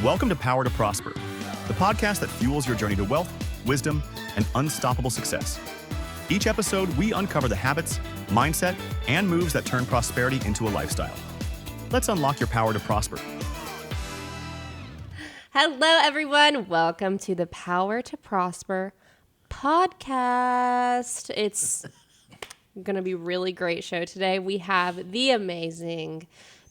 Welcome to Power to Prosper, the podcast that fuels your journey to wealth, wisdom, and unstoppable success. Each episode, we uncover the habits, mindset, and moves that turn prosperity into a lifestyle. Let's unlock your power to prosper. Hello, everyone. Welcome to the Power to Prosper podcast. It's going to be a really great show today. We have the amazing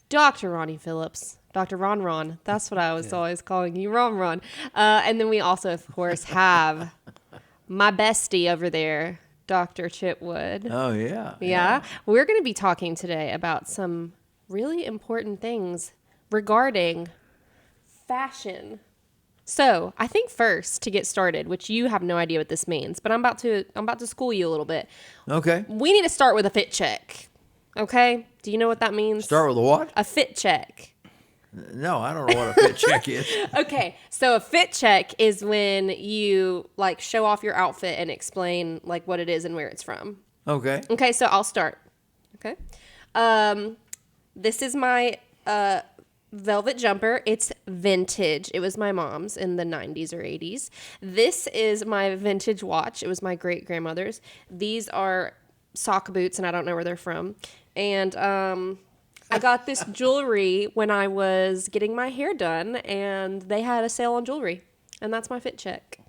Dr. Ronnie Phillips. Dr. Ron. That's what I was always calling you, Ron. And then we also, of course, have my bestie over there, Dr. Chitwood. Oh, yeah. Yeah. We're going to be talking today about some really important things regarding fashion. So I think first to get started, which you have no idea what this means, but I'm about to school you a little bit. Okay. We need to start with a fit check. Okay? Do you know what that means? Start with a what? A fit check. No, I don't know what a fit check is. Okay, so a fit check is when you like show off your outfit and explain like what it is and where it's from. Okay. Okay, so I'll start. Okay. This is my velvet jumper. It's vintage. It was my mom's in the 90s or 80s. This is my vintage watch. It was my great-grandmother's. These are sock boots, and I don't know where they're from. And I got this jewelry when I was getting my hair done, and they had a sale on jewelry. And that's my fit check.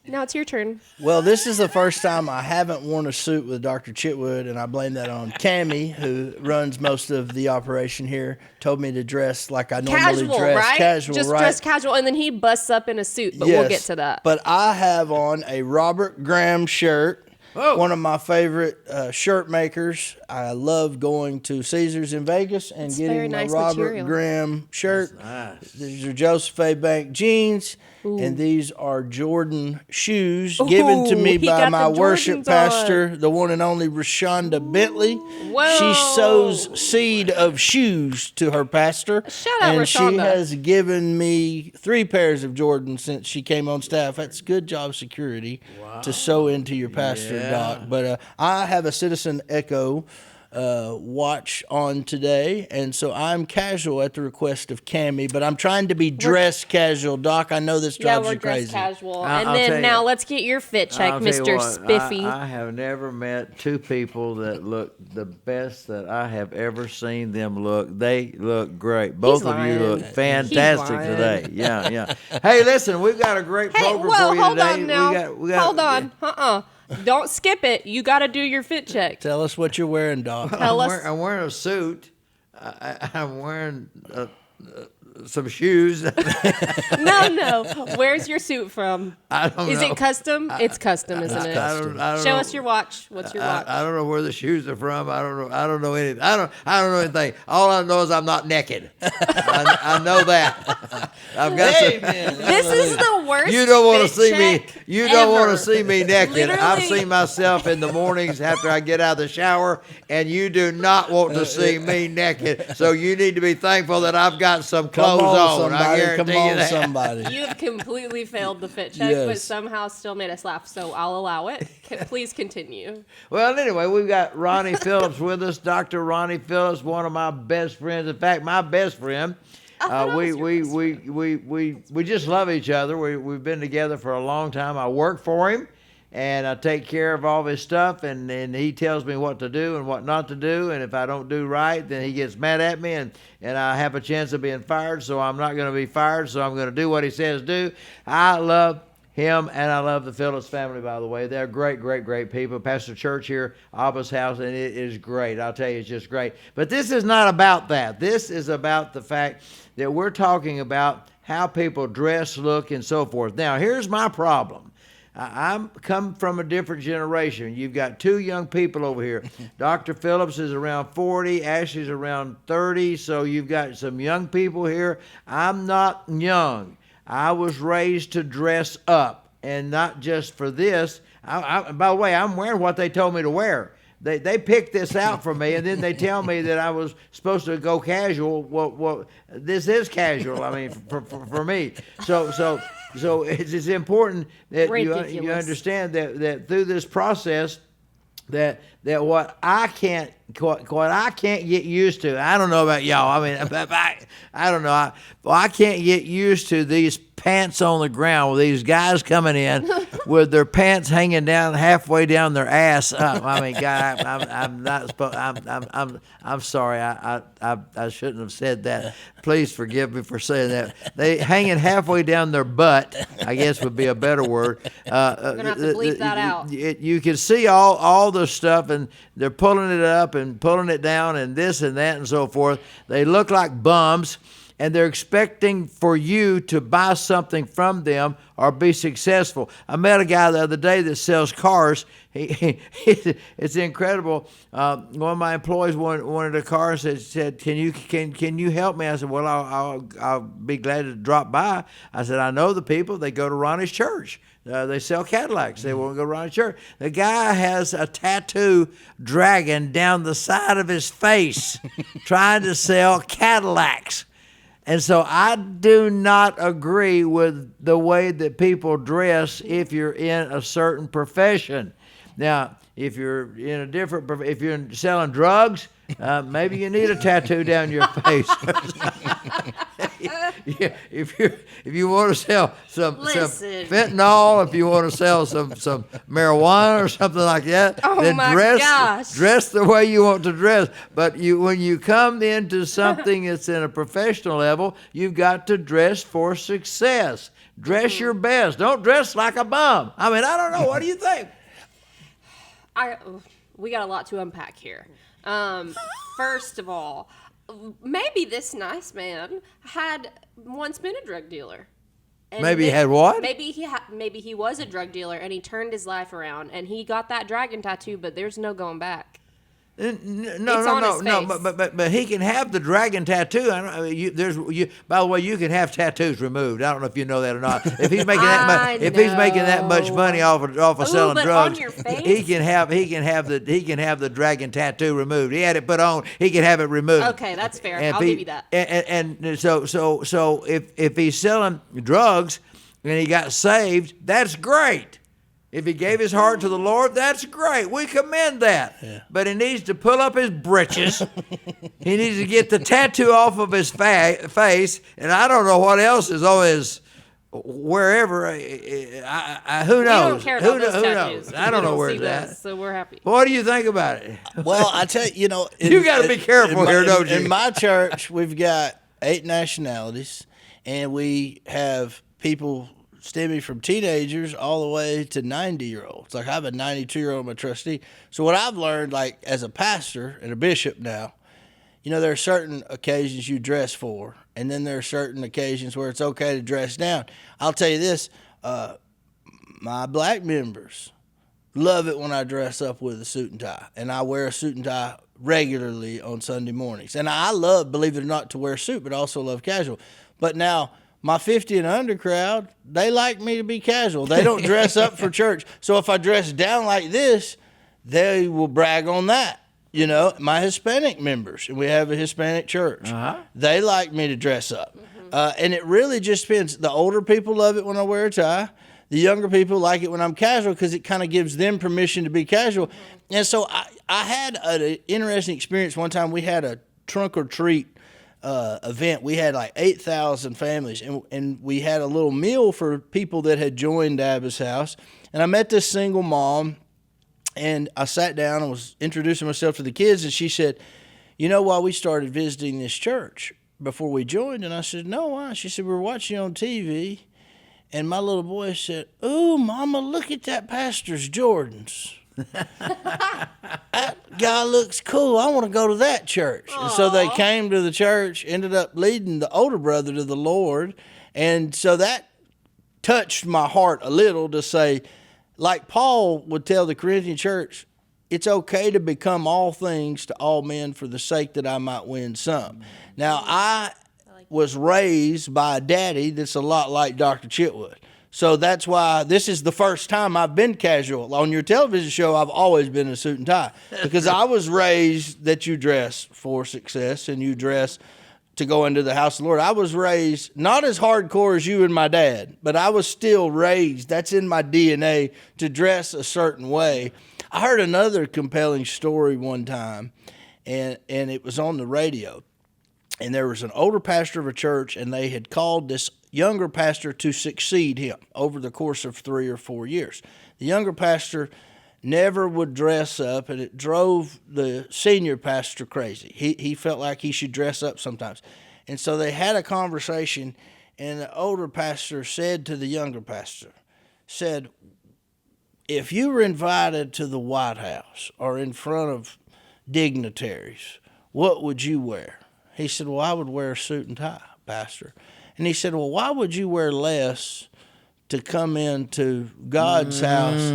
Now it's your turn. Well, this is the first time I haven't worn a suit with Dr. Chitwood, and I blame that on Cammie, who runs most of the operation here. Told me to dress like I normally dress. Right? Casual, Just right? dress casual, and then he busts up in a suit, but we'll get to that. But I have on a Robert Graham shirt. Oh. One of my favorite shirt makers. I love going to Caesars in Vegas and getting my Robert Graham shirt. Nice. These are Joseph A. Bank jeans, and these are Jordan shoes given to me by my worship pastor, the one and only Rashonda Bentley. Whoa. She sows seed of shoes to her pastor. Shout out, and Rashonda. she has given me 3 pairs of Jordans since she came on staff. That's good job security to sow into your pastor, Doc. But I have a Citizen Echo watch on today, and so I'm casual at the request of Cammie, but I'm trying to be dressed casual. Doc, I know this drives you crazy. Yeah, we're dressed casual. I'll and then tell you- now let's get your fit check, I'll tell you Mr. what, Spiffy. I have never met 2 people that look the best that I have ever seen them look. They look great. Both of you look fantastic lying. today. Yeah. Hey, listen, we've got a great program for you hold today. on now. Hold on. Yeah. Don't skip it. You got to do your fit check. Tell us what you're wearing, Doc. Tell us. I'm wearing a suit. I'm wearing some shoes. No. Where's your suit from? I don't know. Is it custom? It's custom, isn't it? I don't Show know. us your watch. What's your watch? I don't know where the shoes are from. I don't know anything. I don't know anything. All I know is I'm not naked. I know that. I've got This is the worst. You don't want to fit see me. check You don't want ever. to see me naked. I've Literally. seen myself in the mornings after I get out of the shower, and you do not want to see me naked. So you need to be thankful that I've got some clothes on. I guarantee you that. Somebody. You have completely failed the fit check, but Yes. somehow still made us laugh, so I'll allow it. Please continue. Well, anyway, we've got Ronnie Phillips with us. Dr. Ronnie Phillips, one of my best friends. In fact, my best friend. We just love each other. We've been together for a long time. I work for him, and I take care of all of his stuff, and he tells me what to do and what not to do, and if I don't do right, then he gets mad at me, and I have a chance of being fired, so I'm not going to be fired, so I'm going to do what he says do. I love him, and I love the Phillips family, by the way. They're great people. Pastor Church here, Abba's house, and it is great. I'll tell you, it's just great. But this is not about that. This is about the fact that we're talking about how people dress, look, and so forth. Now, here's my problem. I'm come from a different generation. You've got 2 young people over here. Dr. Phillips is around 40. Ashley's around 30. So you've got some young people here. I'm not young. I was raised to dress up, and not just for this. By the way, I'm wearing what they told me to wear. They picked this out for me, and then they tell me that I was supposed to go casual. Well, this is casual. I mean, for me. So it's important that you understand that through this process that what I can't get used to. I don't know about y'all. I mean, I don't know. I can't get used to these pants on the ground with these guys coming in with their pants hanging down halfway down their ass up. I mean, God, I'm not supposed. I'm sorry. I shouldn't have said that. Please forgive me for saying that. They hanging halfway down their butt, I guess would be a better word. We're gonna have to bleep that out. You can see all the stuff, and they're pulling it up and pulling it down, and this and that and so forth. They look like bums. And they're expecting for you to buy something from them or be successful. I met a guy the other day that sells cars. It's incredible. One of my employees wanted a car and said, can you help me? I said, well, I'll be glad to drop by. I said, I know the people. They go to Ronnie's church. They sell Cadillacs. They won't go to Ronnie's church. The guy has a tattoo dragon down the side of his face trying to sell Cadillacs. And so I do not agree with the way that people dress if you're in a certain profession. Now, if you're in a different, if you're selling drugs, maybe you need a tattoo down your face. Yeah, if you want to sell some fentanyl, if you want to sell some marijuana or something like that, then dress the way you want to dress. But when you come into something that's in a professional level, you've got to dress for success. Dress your best. Don't dress like a bum. I mean, I don't know. What do you think? We got a lot to unpack here. First of all, maybe this nice man had once been a drug dealer. And maybe he had what? Maybe he was a drug dealer and he turned his life around and he got that dragon tattoo, but there's no going back. No. But he can have the dragon tattoo. By the way, you can have tattoos removed. I don't know if you know that or not. If he's making that much money off of selling drugs, on your face? he can have the dragon tattoo removed. He had it put on. He can have it removed. Okay, that's fair. I'll give you that. And so if he's selling drugs and he got saved, that's great. If he gave his heart to the Lord, that's great. We commend that. Yeah. But he needs to pull up his britches. He needs to get the tattoo off of his face. And I don't know what else is on his wherever. Who knows? We don't care about those tattoos. I don't know where it's at. So we're happy. What do you think about it? Well, I tell you, you got to be careful here, don't you? In my church, we've got 8 nationalities, and we have people stemming from teenagers all the way to 90-year-olds. Like I have a 92-year-old, my trustee. So what I've learned, like as a pastor and a bishop now, there are certain occasions you dress for, and then there are certain occasions where it's okay to dress down. I'll tell you this, my black members love it when I dress up with a suit and tie, and I wear a suit and tie regularly on Sunday mornings. And I love, believe it or not, to wear a suit, but also love casual. But now, my 50 and under crowd, they like me to be casual. They don't dress up for church. So if I dress down like this, they will brag on that. My Hispanic members, and we have a Hispanic church, they like me to dress up. And it really just depends. The older people love it when I wear a tie. The younger people like it when I'm casual because it kind of gives them permission to be casual. And so I had an interesting experience one time. We had a trunk or treat event. We had like 8,000 families, and we had a little meal for people that had joined Abba's house. And I met this single mom, and I sat down and was introducing myself to the kids, and she said, why we started visiting this church before we joined? And I said, no, why? She said, we were watching on TV, and my little boy said, "Ooh, Mama, look at that pastor's Jordans. That guy looks cool. I want to go to that church." Aww. And so they came to the church, ended up leading the older brother to the Lord. And so that touched my heart a little to say, like Paul would tell the Corinthian church, it's okay to become all things to all men for the sake that I might win some. Now, I was raised by a daddy that's a lot like Dr. Chitwood. So that's why this is the first time I've been casual. On your television show, I've always been in a suit and tie because I was raised that you dress for success and you dress to go into the house of the Lord. I was raised not as hardcore as you and my dad, but I was still raised. That's in my DNA to dress a certain way. I heard another compelling story one time, and it was on the radio. And there was an older pastor of a church, and they had called this younger pastor to succeed him over the course of 3 or 4 years. The younger pastor never would dress up, and it drove the senior pastor crazy. He felt like he should dress up sometimes. And so they had a conversation, and the older pastor said to the younger pastor, said, if you were invited to the White House or in front of dignitaries, what would you wear? He said, well, I would wear a suit and tie, Pastor. And he said, well, why would you wear less to come into God's house?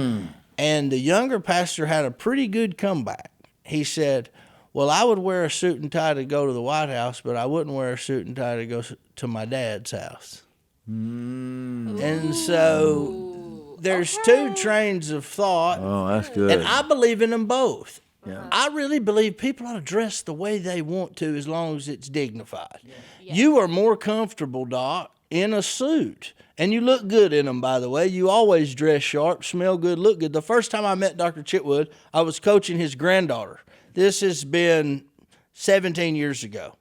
And the younger pastor had a pretty good comeback. He said, well, I would wear a suit and tie to go to the White House, but I wouldn't wear a suit and tie to go to my dad's house. And so there's two trains of thought. Oh, that's good. And I believe in them both. Yeah. I really believe people ought to dress the way they want to as long as it's dignified. Yeah. Yes. You are more comfortable, Doc, in a suit. And you look good in them, by the way. You always dress sharp, smell good, look good. The first time I met Dr. Chitwood, I was coaching his granddaughter. This has been 17 years ago.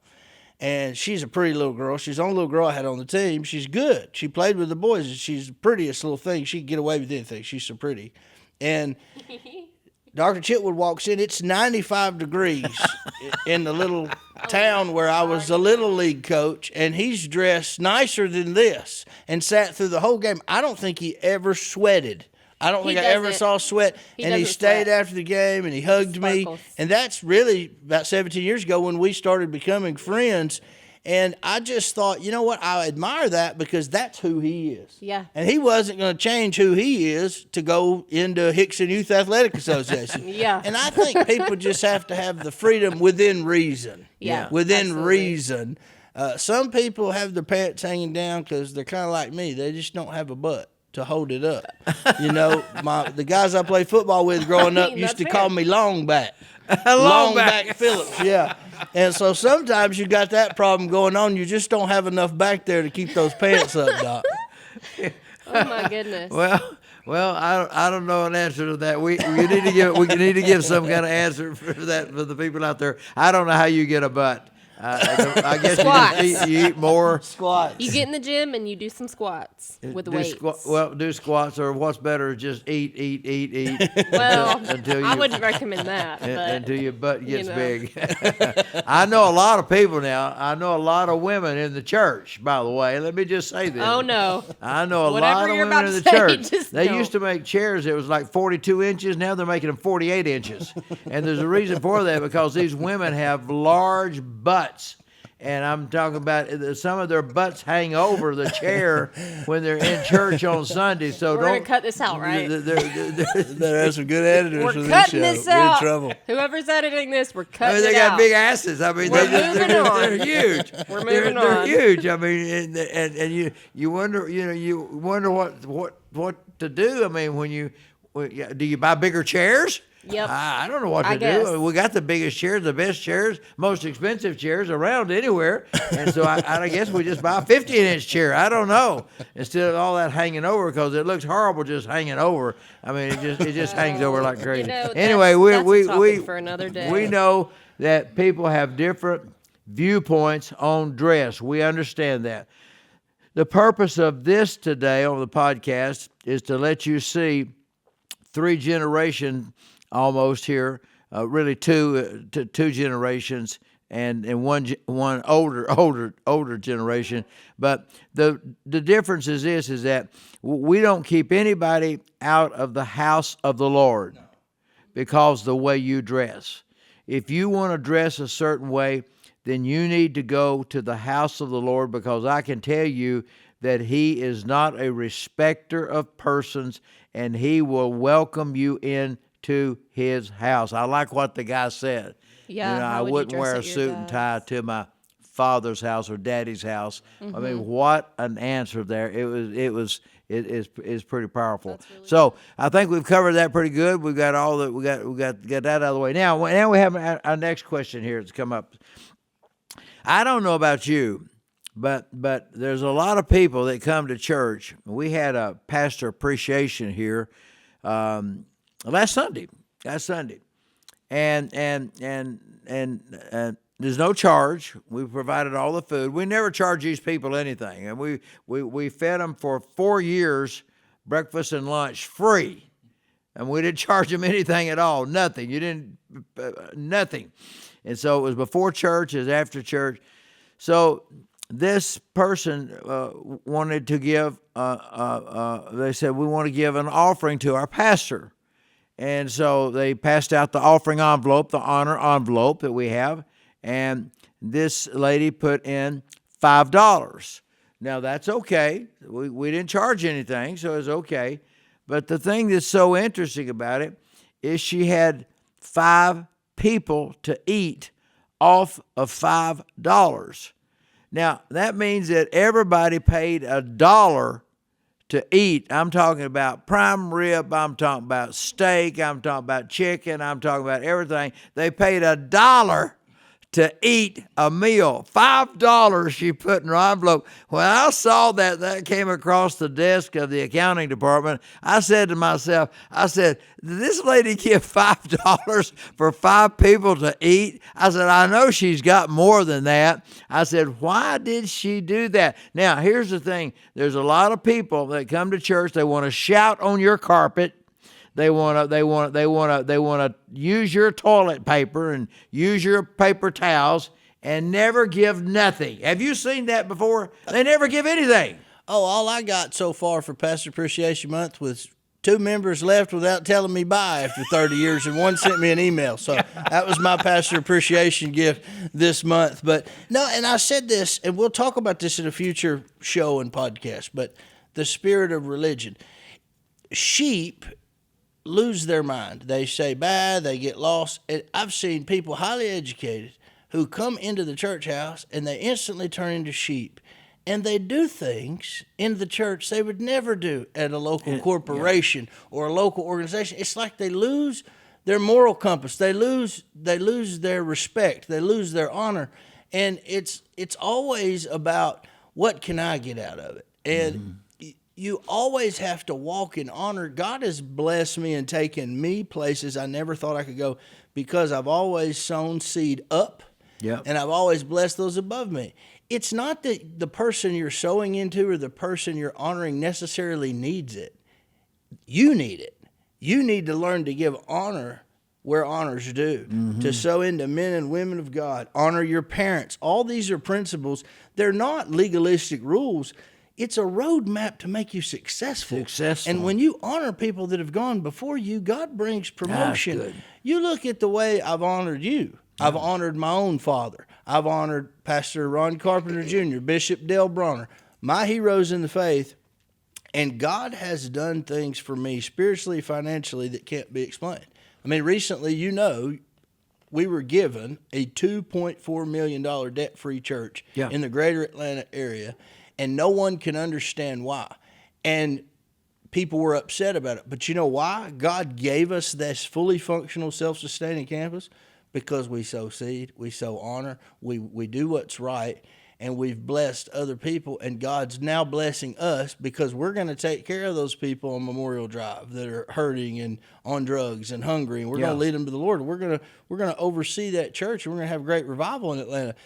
And she's a pretty little girl. She's the only little girl I had on the team. She's good. She played with the boys. She's the prettiest little thing. She can get away with anything. She's so pretty. And Dr. Chitwood walks in. It's 95 degrees in the little town where I was a little league coach, and he's dressed nicer than this and sat through the whole game. I don't think he ever sweated. I don't think I ever saw sweat. And he stayed after the game, and he hugged me. And that's really about 17 years ago when we started becoming friends. And I just thought, you know what? I admire that because that's who he is. Yeah. And he wasn't going to change who he is to go into Hickson Youth Athletic Association. Yeah. And I think people just have to have the freedom within reason. Yeah. Within absolutely. reason. Some people have their pants hanging down because they're kind of like me. They just don't have a butt to hold it up. You know, the guys I played football with growing up used to call me long back. Long back Phillips, yeah. And so sometimes you got that problem going on. You just don't have enough back there to keep those pants up, Doc. Oh my goodness. Well, I don't know an answer to that. We need to give some kind of answer for that for the people out there. I don't know how you get a butt. I guess you eat more. Squats. You get in the gym and you do some squats with weights. Do squats, or what's better is just eat. Well, until I wouldn't recommend that. But, until your butt gets big. I know a lot of people now. I know a lot of women in the church, by the way. Let me just say this. Oh, no. I know a Whatever lot of you're women about in the to say, church. just They don't. used to make chairs that was like 42 inches. Now they're making them 48 inches. And there's a reason for that, because these women have large butts. And I'm talking about some of their butts hang over the chair when they're in church on Sunday. So We're going to cut this out, right? There are some good editors We're for this cutting show. this We're out. in trouble. Whoever's editing this, we're cutting I mean, they it got out. big asses. I mean, they're huge. We're moving they're on. huge. I mean, and you wonder, you wonder what to do. I mean, do you buy bigger chairs? Yep. I don't know what to guess. do. We got the biggest chairs, the best chairs, most expensive chairs around anywhere. And so I guess we just buy a 15-inch chair. I don't know. Instead of all that hanging over, because it looks horrible just hanging over. I mean, it just hangs over like crazy. Anyway, that's a topic for another day. We know that people have different viewpoints on dress. We understand that. The purpose of this today on the podcast is to let you see 3 generations almost here, really two generations, and one older generation. But the difference is this: is that we don't keep anybody out of the house of the Lord because the way you dress. If you want to dress a certain way, then you need to go to the house of the Lord, because I can tell you that He is not a respecter of persons, and He will welcome you in to His house. I like what the guy said. Yeah, I wouldn't wear a suit and tie to my father's house or daddy's house. I mean, what an answer there! It's pretty powerful. Really so I think we've covered that pretty good. We've got all that. We got that out of the way. Now we have our next question here that's come up. I don't know about you, but there's a lot of people that come to church. We had a pastor appreciation here last Sunday, That's Sunday. And there's no charge. We provided all the food. We never charge these people anything. And we fed them for 4 years, breakfast and lunch free. And we didn't charge them anything at all. Nothing. You didn't, nothing. And so it was before church, it was after church. So this person wanted to give, they said, we want to give an offering to our pastor. And so they passed out the offering envelope, the honor envelope that we have. And this lady put in $5. Now, that's okay. We didn't charge anything, so it's okay. But the thing that's so interesting about it is she had 5 people to eat off of $5. Now, that means that everybody paid $1 to eat. I'm talking about prime rib, I'm talking about steak, I'm talking about chicken, I'm talking about everything. They paid $1 to eat a meal. $5 she put in her envelope. When I saw that came across the desk of the accounting department, I said to myself, did this lady give $5 for 5 people to eat? I said, I know she's got more than that. I said, why did she do that? Now, here's the thing. There's a lot of people that come to church, they want to shout on your carpet. They want to use your toilet paper and use your paper towels and never give nothing. Have you seen that before? They never give anything. Oh, all I got so far for Pastor Appreciation Month was 2 members left without telling me bye after 30 years, and one sent me an email. So that was my Pastor Appreciation gift this month. But no, and I said this, and we'll talk about this in a future show and podcast, but the spirit of religion. Sheep lose their mind. They say bye, they get lost. And I've seen people highly educated who come into the church house and they instantly turn into sheep. And they do things in the church they would never do at a local corporation or a local organization. It's like they lose their moral compass. They lose their respect. They lose their honor. And it's always about, what can I get out of it? And you always have to walk in honor. God has blessed me and taken me places I never thought I could go because I've always sown seed up, and I've always blessed those above me. It's not that the person you're sowing into or the person you're honoring necessarily needs it. You need it. You need to learn to give honor where honor's due, to sow into men and women of God, honor your parents. All these are principles. They're not legalistic rules. It's a roadmap to make you successful. And when you honor people that have gone before you, God brings promotion. You look at the way I've honored you. I've honored my own father. I've honored Pastor Ron Carpenter Jr., Bishop Dale Bronner, my heroes in the faith. And God has done things for me spiritually, financially, that can't be explained. I mean, recently, we were given a $2.4 million debt-free church in the greater Atlanta area. And no one can understand why. And people were upset about it. But you know why? God gave us this fully functional, self-sustaining campus because we sow seed, we sow honor, we do what's right, and we've blessed other people. And God's now blessing us because we're going to take care of those people on Memorial Drive that are hurting and on drugs and hungry. And we're going to lead them to the Lord. We're going to oversee that church, and we're going to have great revival in Atlanta.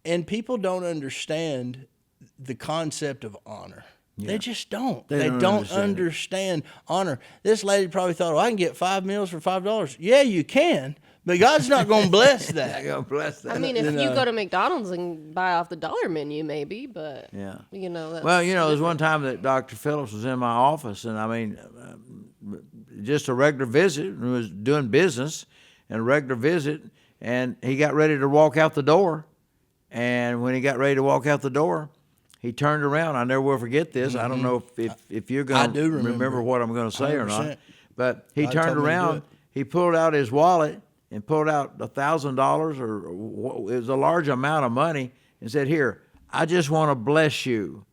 And people don't understand the concept of honor. They just don't. They don't understand honor. This lady probably thought, I can get 5 meals for $5. Yeah, you can, but God's not going to bless that. Not gonna bless that. I mean, if you go to McDonald's and buy off the dollar menu, maybe, but you know. That's there's one time that Dr. Phillips was in my office, and I mean, just a regular visit. He was doing business, and a regular visit, and he got ready to walk out the door, and when he got ready to walk out the door, he turned around. I never will forget this. I don't know if you're going to remember what I'm going to say 100%. Or not. But he turned around. He pulled out his wallet and pulled out $1,000 or it was a large amount of money and said, "Here, I just want to bless you."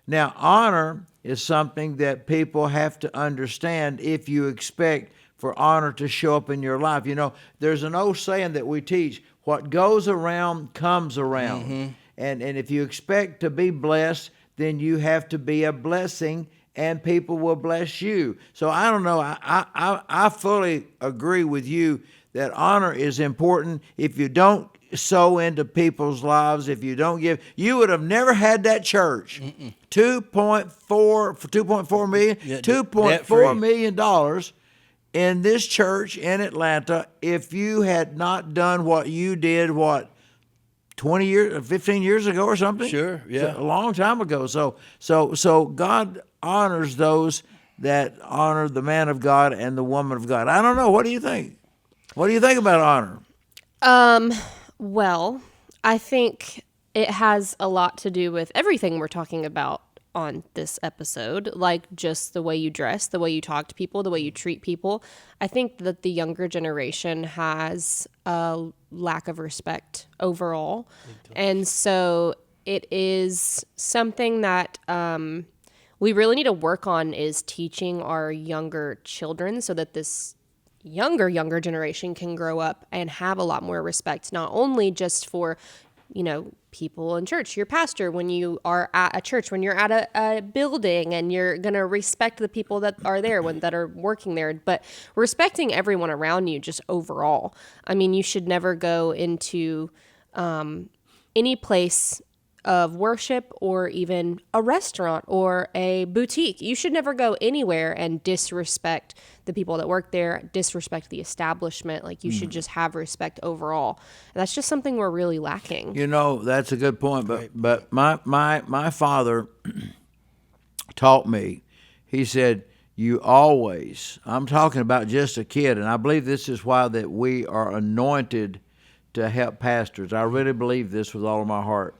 Now, honor is something that people have to understand if you expect for honor to show up in your life. You know, there's an old saying that we teach, what goes around comes around. And if you expect to be blessed, then you have to be a blessing and people will bless you. So I don't know. I fully agree with you that honor is important. If you don't sow into people's lives, if you don't give, you would have never had that church. 2.4 million, Yeah, $2.4 million dollars in this church in Atlanta if you had not done what you did, 20 years, 15 years ago or something? Sure, yeah. A long time ago. So God honors those that honor the man of God and the woman of God. I don't know. What do you think? What do you think about honor? Well, I think it has a lot to do with everything we're talking about on this episode, like just the way you dress, the way you talk to people, the way you treat people. I think that the younger generation has a lack of respect overall. And so it is something that we really need to work on, is teaching our younger children so that this younger generation can grow up and have a lot more respect, not only just for, people in church, your pastor, when you are at a church, when you're at a building, and you're going to respect the people that are there, that are working there, but respecting everyone around you just overall. I mean, you should never go into any place of worship or even a restaurant or a boutique. You should never go anywhere and disrespect the people that work there, disrespect the establishment. Like, you should just have respect overall. And that's just something we're really lacking. That's a good point. But my father taught me. He said, you always, I'm talking about just a kid, and I believe this is why that we are anointed to help pastors. I really believe this with all of my heart.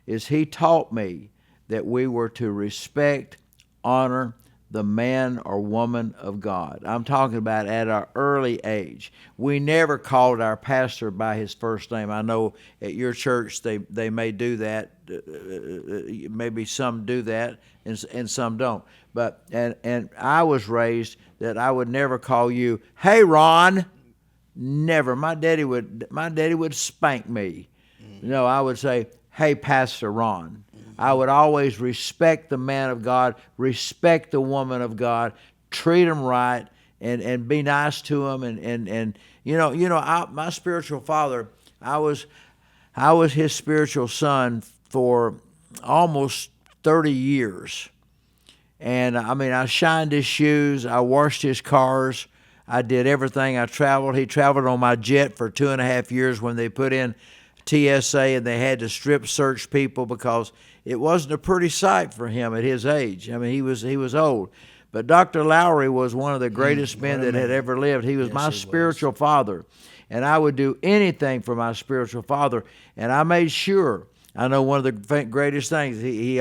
Is he taught me that we were to respect, honor the man or woman of God. I'm talking about at our early age. We never called our pastor by his first name. I know at your church they may do that. Maybe some do that and some don't. But and I was raised that I would never call you, "Hey Ron." Never. My daddy would spank me. No, I would say, "Hey, Pastor Ron." I would always respect the man of God, respect the woman of God, treat them right, and be nice to them. And my spiritual father, I was his spiritual son for almost 30 years. And I mean, I shined his shoes, I washed his cars, I did everything. I traveled. He traveled on my jet for 2.5 years when they put in TSA and they had to strip search people because it wasn't a pretty sight for him at his age. I mean, he was old. But Dr. Lowry was one of the greatest men that had ever lived. He was my spiritual father. And I would do anything for my spiritual father. And I made sure, I know one of the greatest things, he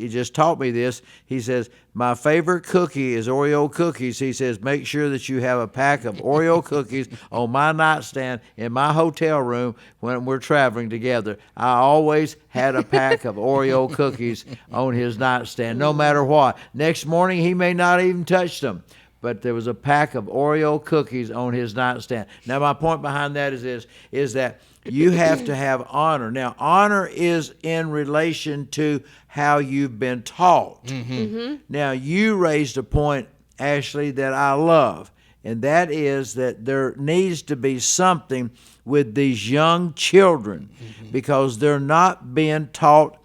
just taught me this. He says, my favorite cookie is Oreo cookies. He says, make sure that you have a pack of Oreo cookies on my nightstand in my hotel room when we're traveling together. I always had a pack of Oreo cookies on his nightstand, no matter what. Next morning, he may not even touch them, but there was a pack of Oreo cookies on his nightstand. Now, my point behind that is that you have to have honor. Now, honor is in relation to how you've been taught. Mm-hmm. Now, you raised a point, Ashley, that I love, and that is that there needs to be something with these young children because they're not being taught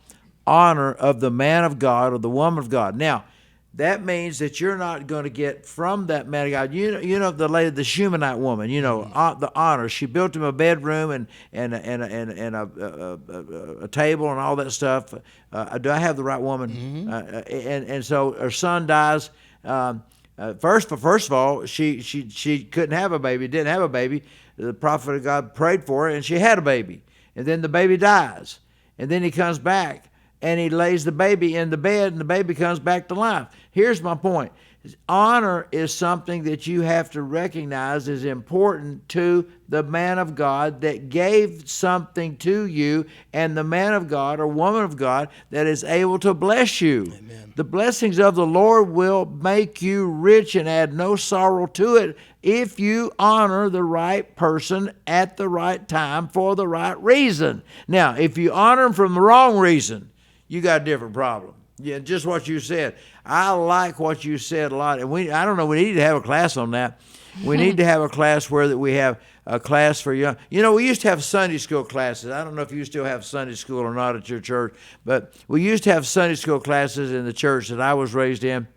honor of the man of God or the woman of God. Now, that means that you're not going to get from that man of God. You know the lady, the Shumanite woman. The honor. She built him a bedroom and a table and all that stuff. Do I have the right woman? Mm-hmm. And so her son dies. First of all, she couldn't have a baby. Didn't have a baby. The prophet of God prayed for her, and she had a baby. And then the baby dies, and then he comes back. And he lays the baby in the bed, and the baby comes back to life. Here's my point. Honor is something that you have to recognize is important to the man of God that gave something to you, and the man of God or woman of God that is able to bless you. Amen. The blessings of the Lord will make you rich and add no sorrow to it if you honor the right person at the right time for the right reason. Now, if you honor him from the wrong reason, you got a different problem. Yeah, just what you said. I like what you said a lot, and I don't know. We need to have a class on that. We need to have a class where that we have a class for young. You know, we used to have Sunday school classes. I don't know if you still have Sunday school or not at your church, but we used to have Sunday school classes in the church that I was raised in.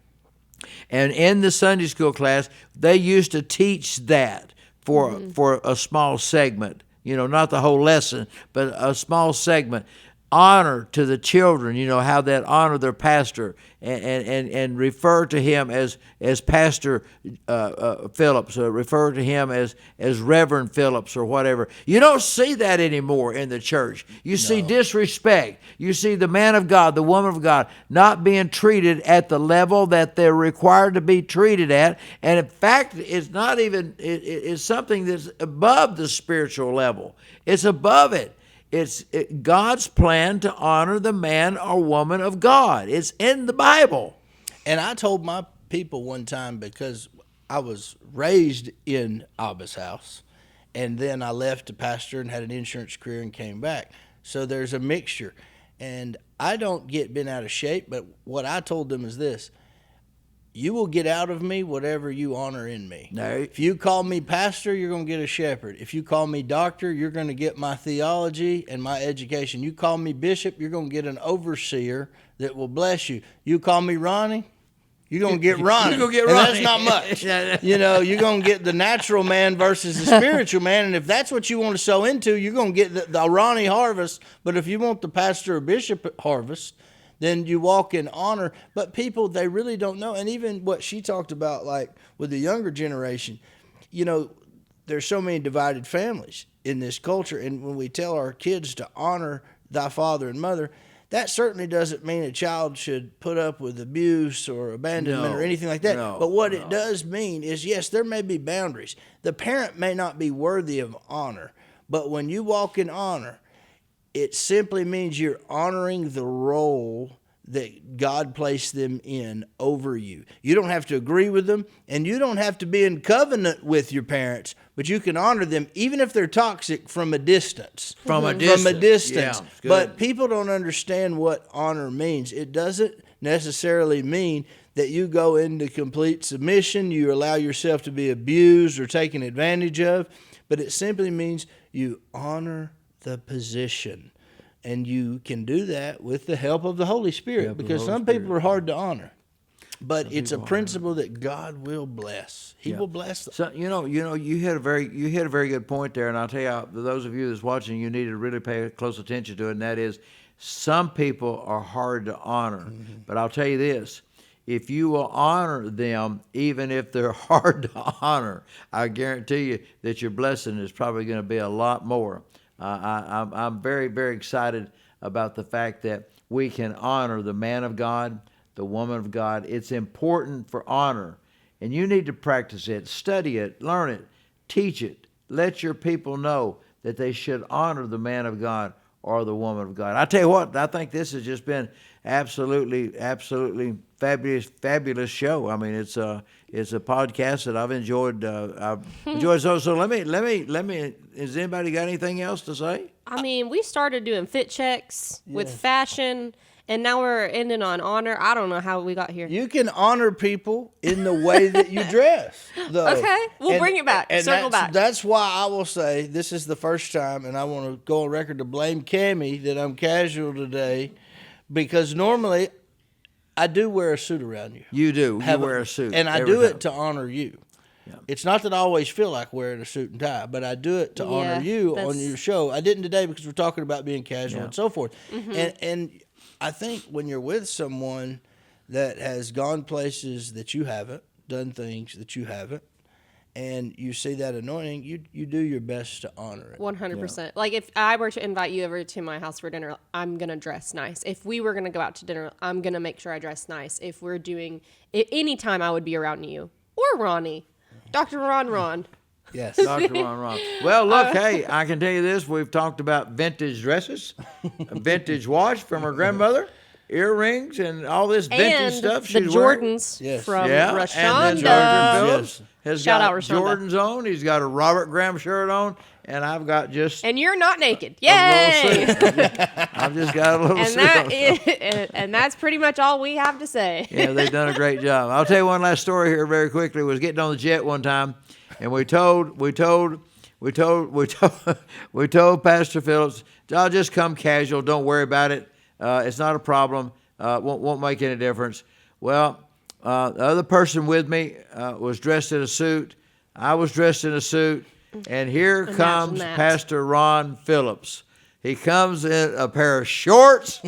And in the Sunday school class, they used to teach that for a small segment. You know, not the whole lesson, but a small segment. Honor to the children, you know, how that honor their pastor and refer to him as Pastor Phillips, refer to him as Reverend Phillips or whatever. You don't see that anymore in the church. You see disrespect. You see the man of God, the woman of God, not being treated at the level that they're required to be treated at. And in fact, it's not even, it's something that's above the spiritual level. It's above it. It's God's plan to honor the man or woman of God. It's in the Bible. And I told my people one time, because I was raised in Abba's house, and then I left to pastor and had an insurance career and came back. So there's a mixture. And I don't get bent out of shape, but what I told them is this: you will get out of me whatever you honor in me. No. If you call me pastor, you're going to get a shepherd. If you call me doctor, you're going to get my theology and my education. You call me bishop, you're going to get an overseer that will bless you. You call me Ronnie, you're going to get Ronnie. You're going to get And Ronnie. that's not much. You know, you're going to get the natural man versus the spiritual man. And if that's what you want to sow into, you're going to get the Ronnie harvest. But if you want the pastor or bishop harvest, then you walk in honor. But people, they really don't know. And even what she talked about, like with the younger generation, you know, there's so many divided families in this culture. And when we tell our kids to honor thy father and mother, that certainly doesn't mean a child should put up with abuse or abandonment or anything like that. But what it does mean is, yes, there may be boundaries. The parent may not be worthy of honor, but when you walk in honor, it simply means you're honoring the role that God placed them in over you. You don't have to agree with them, and you don't have to be in covenant with your parents, but you can honor them even if they're toxic from a distance. From a distance. Yeah, But people don't understand what honor means. It doesn't necessarily mean that you go into complete submission, you allow yourself to be abused or taken advantage of, but it simply means you honor the position. And you can do that with the help of the Holy Spirit, because some people are hard to honor. But it's a principle that God will bless. He will bless them. So you hit a very good point there, and I'll tell you, for those of you that's watching, you need to really pay close attention to it, and that is, some people are hard to honor. But I'll tell you this: if you will honor them, even if they're hard to honor, I guarantee you that your blessing is probably going to be a lot more. I'm very, very excited about the fact that we can honor the man of God, the woman of God. It's important for honor, and you need to practice it, study it, learn it, teach it. Let your people know that they should honor the man of God or the woman of God. I tell you what, I think this has just been absolutely fabulous show. I mean, it's a podcast that I've enjoyed. So let me. Has anybody got anything else to say? I mean, we started doing fit checks with fashion, and now we're ending on honor. I don't know how we got here. You can honor people in the way that you dress, though. Okay, we'll bring it back. Circle back. That's why I will say this is the first time, and I want to go on record to blame Cammie that I'm casual today, because normally I do wear a suit around you. You do. You wear a suit. And I do it to honor you. Yeah. It's not that I always feel like wearing a suit and tie, but I do it to honor you on your show. I didn't today because we're talking about being casual and so forth. And I think when you're with someone that has gone places that you haven't, done things that you haven't, and you see that anointing, you do your best to honor it. 100%. Like, if I were to invite you over to my house for dinner, I'm going to dress nice. If we were going to go out to dinner, I'm going to make sure I dress nice. If we're doing, any time I would be around you or Ronnie, Dr. Ron. Yes. Dr. Ron. Well, look, hey, I can tell you this. We've talked about vintage dresses, a vintage watch from her grandmother. earrings and all this vintage And stuff the she's wearing. Jordans Yes. from Yeah, Rashonda. and then Dr. Phillips has Shout got out Rashonda. Jordans on. He's got a Robert Graham shirt on, and I've got just And you're not naked. a Yay! little suit. I've just got a little And suit that on. is, and that's pretty much all we have to say. Yeah, they've done a great job. I'll tell you one last story here very quickly. We was getting on the jet one time, and we told Pastor Phillips, "I'll just come casual. Don't worry about it. It's not a problem. Won't make any difference." Well, the other person with me was dressed in a suit. I was dressed in a suit, and here Imagine comes that. Pastor Ron Phillips. He comes in a pair of shorts,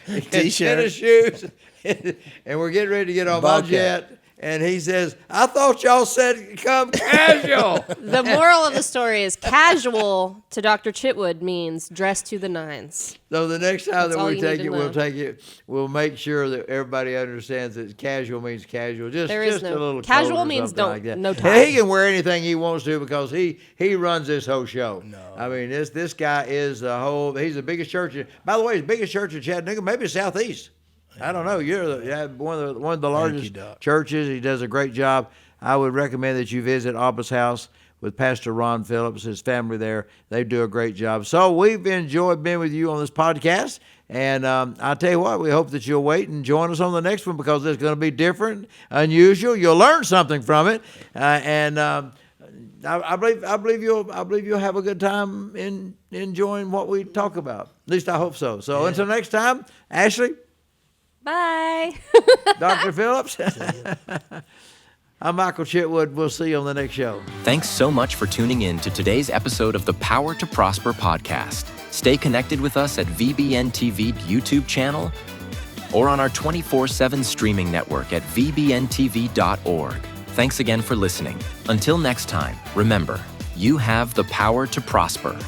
T-shirt. tennis shoes, and we're getting ready to get on my Bobcat. jet. And he says, "I thought y'all said come casual." The moral of the story is casual to Dr. Chitwood means dress to the nines. So the next time That's that all we you take need it, to we'll know. take it. We'll make sure that everybody understands that casual means casual. Just There is just no- a little casual coat or means something don't- like that. no And tie. he can wear anything he wants to because he runs this whole show. No, I mean this guy is the whole. He's the biggest church. By the way, he's the biggest church in Chattanooga, maybe Southeast. I don't know. You're one of the largest Doc. churches. He does a great job. I would recommend that you visit Abba's house with Pastor Ron Phillips, his family there. They do a great job. So we've enjoyed being with you on this podcast. And I'll tell you what, we hope that you'll wait and join us on the next one because it's going to be different, unusual. You'll learn something from it. I believe you'll have a good time in enjoying what we talk about. At least I hope so. So until next time, Ashley, Bye. Dr. Phillips. I'm Michael Chitwood. We'll see you on the next show. Thanks so much for tuning in to today's episode of the Power to Prosper podcast. Stay connected with us at VBN TV YouTube channel or on our 24/7 streaming network at vbntv.org. Thanks again for listening. Until next time, remember, you have the power to prosper.